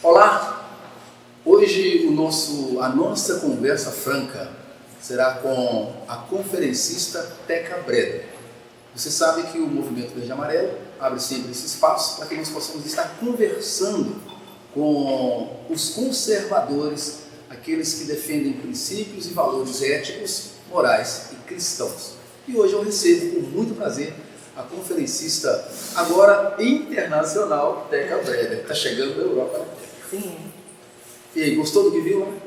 Olá! Hoje a nossa conversa franca será com a conferencista Teca Breda. Você sabe que o Movimento Verde e Amarelo abre sempre esse espaço para que nós possamos estar conversando com os conservadores, aqueles que defendem princípios e valores éticos, morais e cristãos. E hoje eu recebo com muito prazer a conferencista, agora internacional, Teca Breda, que está chegando da Europa, né? Sim. E aí, gostou do que viu, né?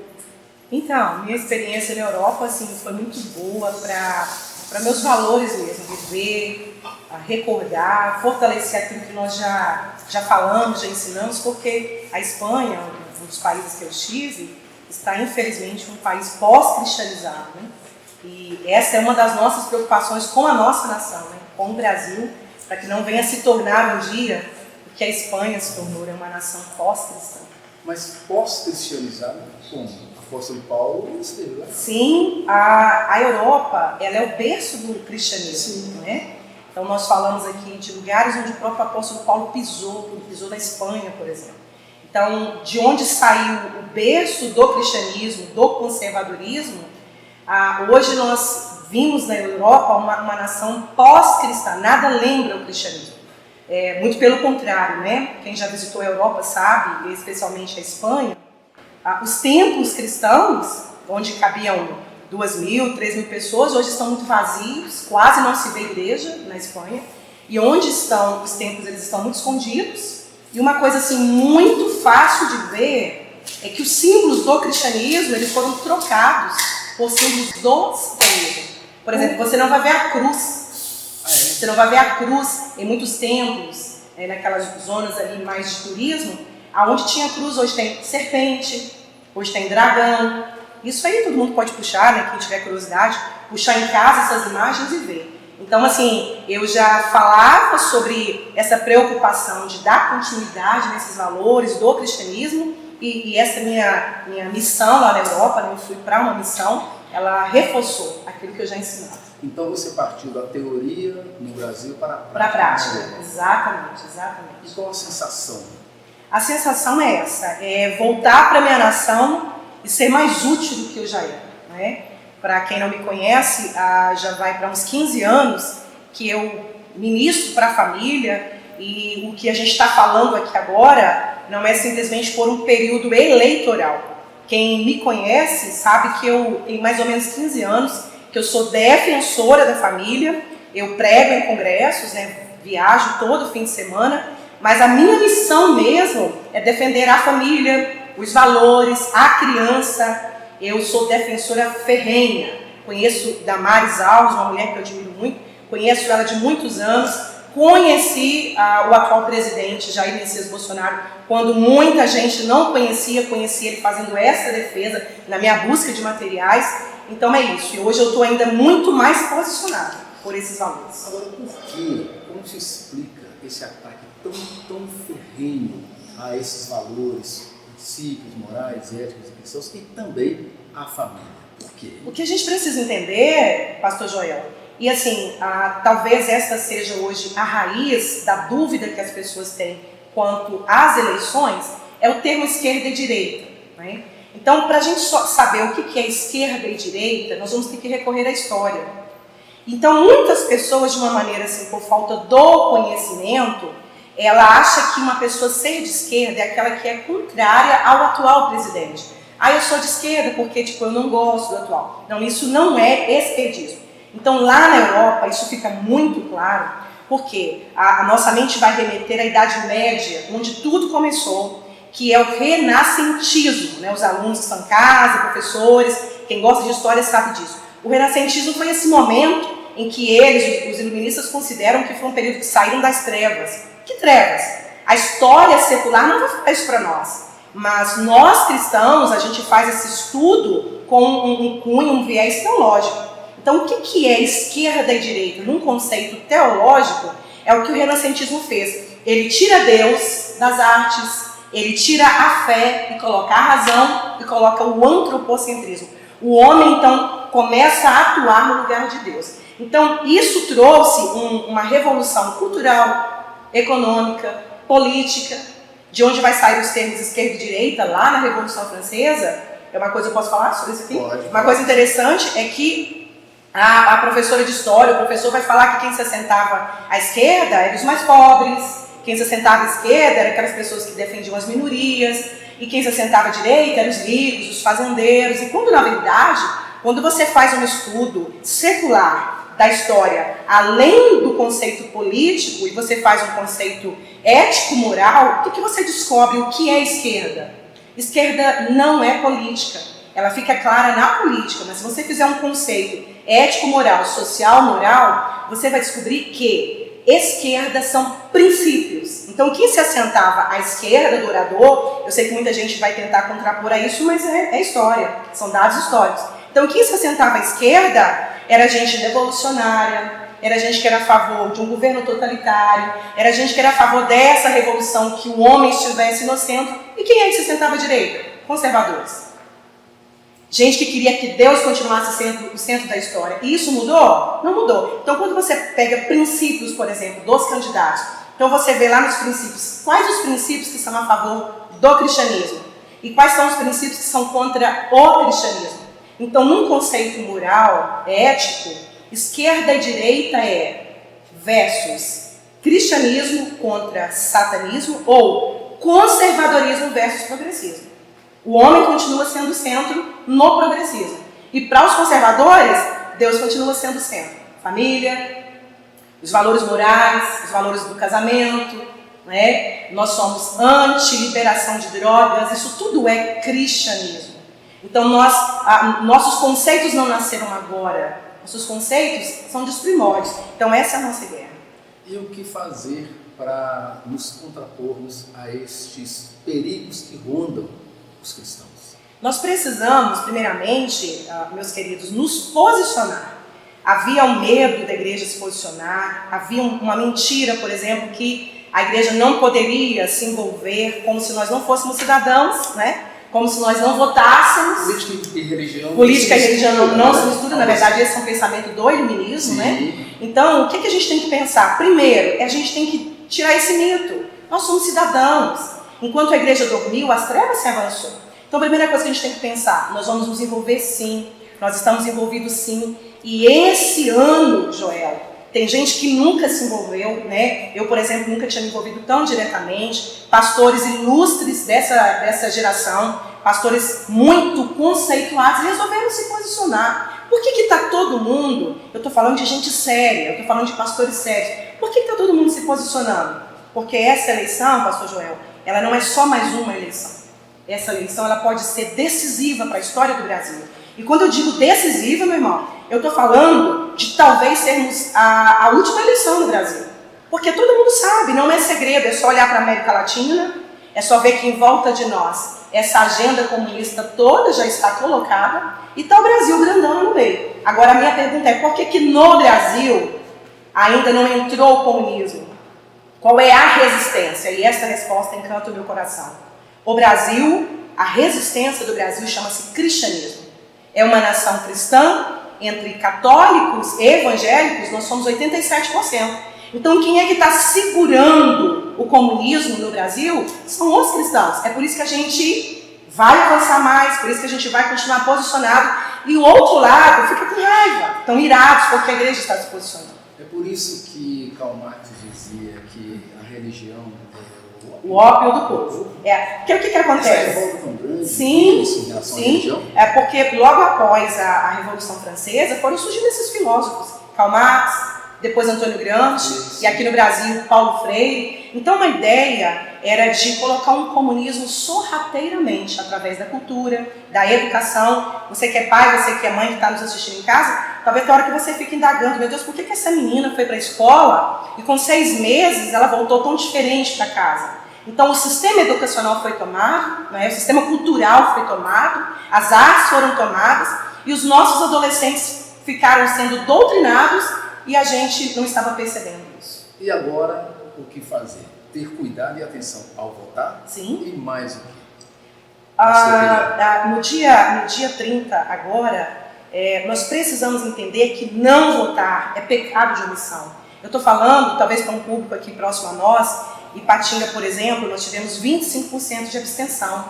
Então, minha experiência na Europa assim, foi muito boa para meus valores mesmo, viver, recordar, fortalecer aquilo que nós já falamos, já ensinamos, porque a Espanha, um dos países que eu estive, está infelizmente um país pós-cristianizado, né? E essa é uma das nossas preocupações com a nossa nação, né? Com o Brasil, para que não venha se tornar um dia o que a Espanha se tornou, uma nação pós-cristã. Mas pós-cristianizado, como? O apóstolo Paulo esteve lá. Sim, a Europa, ela é o berço do cristianismo, né? Então nós falamos aqui de lugares onde o próprio apóstolo Paulo pisou na Espanha, por exemplo. Então, de onde saiu o berço do cristianismo, do conservadorismo, hoje nós vimos na Europa uma nação pós-cristã, nada lembra o cristianismo. Muito pelo contrário, né? Quem já visitou a Europa sabe, especialmente a Espanha, os templos cristãos, onde cabiam 2.000, 3.000 pessoas, hoje estão muito vazios, quase não se vê igreja na Espanha. E onde estão os templos, eles estão muito escondidos. E uma coisa assim muito fácil de ver é que os símbolos do cristianismo eles foram trocados por símbolos do cristianismo. Por exemplo, você não vai ver a cruz. Você não vai ver a cruz em muitos templos, naquelas zonas ali mais de turismo, aonde tinha cruz, hoje tem serpente, hoje tem dragão. Isso aí todo mundo pode puxar, né? Quem tiver curiosidade, puxar em casa essas imagens e ver. Então, assim, eu já falava sobre essa preocupação de dar continuidade nesses valores do cristianismo e essa minha missão lá na Europa, né? Eu fui para uma missão, ela reforçou aquilo que eu já ensinava. Então você partiu da teoria no Brasil para a prática. Exatamente. E qual a sensação? A sensação é essa, é voltar para a minha nação e ser mais útil do que eu já era, né? Para quem não me conhece, já vai para uns 15 anos que eu ministro para a família e o que a gente está falando aqui agora não é simplesmente por um período eleitoral. Quem me conhece sabe que eu tenho mais ou menos 15 anos que eu sou defensora da família, eu prego em congressos, né? Viajo todo fim de semana, mas a minha missão mesmo é defender a família, os valores, a criança. Eu sou defensora ferrenha. Conheço Damares Alves, uma mulher que eu admiro muito, conheço ela de muitos anos, conheci o atual presidente Jair Messias Bolsonaro quando muita gente não conhecia ele fazendo essa defesa na minha busca de materiais. Então é isso, e hoje eu estou ainda muito mais posicionada por esses valores. Agora, por quê? Como se explica esse ataque tão ferrenho a esses valores, princípios morais, éticos e cristãos e também à família? Por quê? O que a gente precisa entender, pastor Joel, e assim, talvez esta seja hoje a raiz da dúvida que as pessoas têm quanto às eleições, é o termo esquerda e direita, né? Então, para a gente saber o que é esquerda e direita, nós vamos ter que recorrer à história. Então, muitas pessoas, de uma maneira assim, por falta do conhecimento, ela acha que uma pessoa ser de esquerda é aquela que é contrária ao atual presidente. Eu sou de esquerda porque eu não gosto do atual. Não, isso não é esquerdismo. Então, lá na Europa, isso fica muito claro, porque a nossa mente vai remeter à Idade Média, onde tudo começou, que é o renascentismo, né? Os alunos que estão em casa, professores, quem gosta de história sabe disso. O renascentismo foi esse momento em que eles, os iluministas, consideram que foi um período que saíram das trevas. Que trevas? A história secular não vai falar isso para nós, mas nós cristãos, a gente faz esse estudo com um cunho, um viés teológico. Então, o que é esquerda e direita? Num conceito teológico, é o que o renascentismo fez. Ele tira Deus das artes, ele tira a fé e coloca a razão e coloca o antropocentrismo. O homem, então, começa a atuar no lugar de Deus. Então, isso trouxe uma revolução cultural, econômica, política, de onde vai sair os termos esquerda e direita, lá na Revolução Francesa, é uma coisa, eu posso falar sobre isso aqui? Pode. Uma coisa interessante é que a professora de história, o professor vai falar que quem se assentava à esquerda eram os mais pobres, quem se assentava à esquerda eram aquelas pessoas que defendiam as minorias, e quem se assentava à direita eram os ricos, os fazendeiros, e quando na verdade, quando você faz um estudo secular da história, além do conceito político, e você faz um conceito ético-moral, o que você descobre? O que é esquerda? Esquerda não é política, ela fica clara na política, mas se você fizer um conceito ético-moral, social-moral, você vai descobrir que esquerda são princípios. Então, quem se assentava à esquerda do orador, eu sei que muita gente vai tentar contrapor a isso, mas é história, são dados históricos. Então, quem se assentava à esquerda era gente revolucionária, era gente que era a favor de um governo totalitário, era gente que era a favor dessa revolução, que o homem estivesse no centro. E quem é que se sentava à direita? Conservadores. Gente que queria que Deus continuasse sendo o centro da história. E isso mudou? Não mudou. Então, quando você pega princípios, por exemplo, dos candidatos, então você vê lá nos princípios, quais os princípios que são a favor do cristianismo? E quais são os princípios que são contra o cristianismo? Então, num conceito moral, ético, esquerda e direita é versus cristianismo contra satanismo ou conservadorismo versus progressismo. O homem continua sendo o centro no progressismo. E para os conservadores, Deus continua sendo o centro. Família, os valores morais, os valores do casamento, né? Nós somos anti-liberação de drogas, isso tudo é cristianismo. Então nossos conceitos não nasceram agora, nossos conceitos são dos primórdios. Então essa é a nossa guerra. E o que fazer para nos contrapormos a estes perigos que rondam os cristãos? Nós precisamos, primeiramente, meus queridos, nos posicionar. Havia um medo da igreja se posicionar, havia uma mentira, por exemplo, que a igreja não poderia se envolver, como se nós não fôssemos cidadãos, né? Como se nós não votássemos. Política e religião. Política e religião não se misturam, na verdade esse é um pensamento do iluminismo, Sim. né? Então, o que a gente tem que pensar? Primeiro, a gente tem que tirar esse mito. Nós somos cidadãos. Enquanto a igreja dormiu, as trevas se avançou. Então, a primeira coisa que a gente tem que pensar, nós vamos nos envolver sim, nós estamos envolvidos sim. E esse ano, Joel, tem gente que nunca se envolveu, né? Eu, por exemplo, nunca tinha me envolvido tão diretamente. Pastores ilustres dessa geração, pastores muito conceituados, resolveram se posicionar. Por que está todo mundo, eu estou falando de gente séria, eu estou falando de pastores sérios, por que está todo mundo se posicionando? Porque essa eleição, pastor Joel, ela não é só mais uma eleição. Essa eleição ela pode ser decisiva para a história do Brasil. E quando eu digo decisiva, meu irmão, eu estou falando de talvez sermos a última eleição no Brasil. Porque todo mundo sabe, não é segredo, é só olhar para a América Latina, é só ver que em volta de nós essa agenda comunista toda já está colocada e está o Brasil grandão no meio. Agora a minha pergunta é, por que no Brasil ainda não entrou o comunismo? Qual é a resistência? E essa resposta encanta o meu coração. O Brasil, a resistência do Brasil chama-se cristianismo. É uma nação cristã, entre católicos e evangélicos, nós somos 87%. Então, quem é que está segurando o comunismo no Brasil? São os cristãos. É por isso que a gente vai avançar mais, por isso que a gente vai continuar posicionado. E o outro lado fica com raiva, estão irados porque a igreja está se posicionando. É por isso que Karl Marx dizia que a religião o ópio do povo. Porque o que acontece? Essa revolta tão grande, sim, em relação à religião? É porque logo após a Revolução Francesa foram surgindo esses filósofos, Karl Marx, depois Antônio Gramsci, e aqui no Brasil Paulo Freire. Então a ideia era de colocar um comunismo sorrateiramente, através da cultura, da educação. Você que é pai, você que é mãe que está nos assistindo em casa, talvez na hora que você fique indagando, meu Deus, por que essa menina foi para a escola e com 6 meses ela voltou tão diferente para casa? Então o sistema educacional foi tomado, né? O sistema cultural foi tomado, as artes foram tomadas e os nossos adolescentes ficaram sendo doutrinados e a gente não estava percebendo isso. E agora, o que fazer? Ter cuidado e atenção ao votar? Sim. E mais o que? No dia 30 agora, nós precisamos entender que não votar é pecado de omissão. Eu estou falando, talvez para um público aqui próximo a nós, Ipatinga, por exemplo, nós tivemos 25% de abstenção.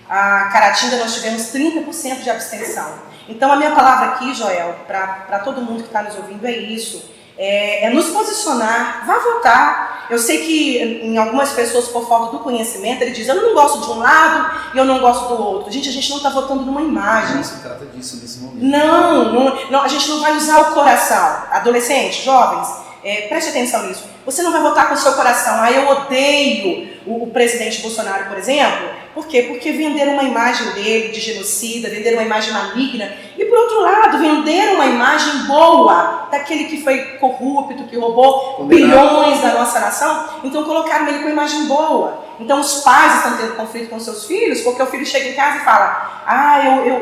A Caratinga nós tivemos 30% de abstenção. Então a minha palavra aqui, Joel, para todo mundo que está nos ouvindo é isso. É nos posicionar, vá votar. Eu sei que em algumas pessoas, por falta do conhecimento, ele diz, eu não gosto de um lado e eu não gosto do outro. Gente, a gente não está votando numa imagem. Não se trata disso nesse momento. Não, a gente não vai usar o coração. Adolescentes, jovens, preste atenção nisso. Você não vai votar com o seu coração. Eu odeio o presidente Bolsonaro, por exemplo. Por quê? Porque venderam uma imagem dele de genocida, venderam uma imagem maligna. E, por outro lado, venderam uma imagem boa daquele que foi corrupto, que roubou bilhões da nossa nação. Então, colocaram ele com uma imagem boa. Então, os pais estão tendo conflito com seus filhos, porque o filho chega em casa e fala,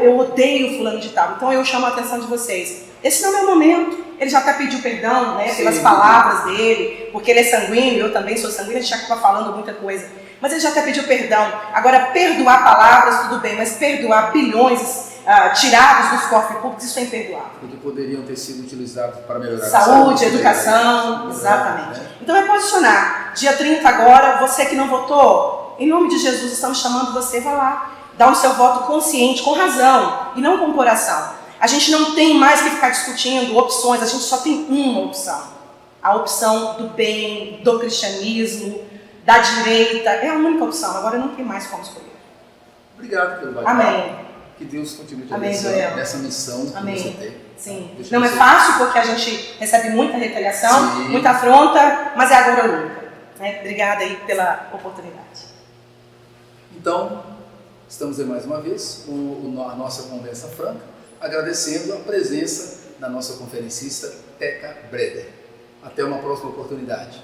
eu odeio fulano de tal. Então, eu chamo a atenção de vocês. Esse não é o momento. Ele já até pediu perdão, né, pelas palavras dele, porque ele é sanguíneo, eu também sou sanguínea, a gente já estava falando muita coisa. Mas ele já até pediu perdão. Agora, perdoar palavras, tudo bem, mas perdoar bilhões tirados dos cofres públicos, isso é imperdoável. Porque poderiam ter sido utilizados para melhorar saúde, educação, exatamente. Né? Então, é posicionar. Dia 30 agora, você que não votou, em nome de Jesus, estamos chamando você, vá lá, dá o seu voto consciente, com razão, e não com coração. A gente não tem mais que ficar discutindo opções, a gente só tem uma opção. A opção do bem, do cristianismo, da direita, é a única opção, agora não tem mais como escolher. Obrigado pelo bate-papo. Amém. Que Deus continue te abençoando nessa missão que Amém. você tem. Sim. Não é fácil porque a gente recebe muita retaliação, Sim. muita afronta, mas é agora ou nunca. Né? Obrigada aí pela oportunidade. Então, estamos aí mais uma vez com a nossa conversa franca, agradecendo a presença da nossa conferencista Teca Breder. Até uma próxima oportunidade.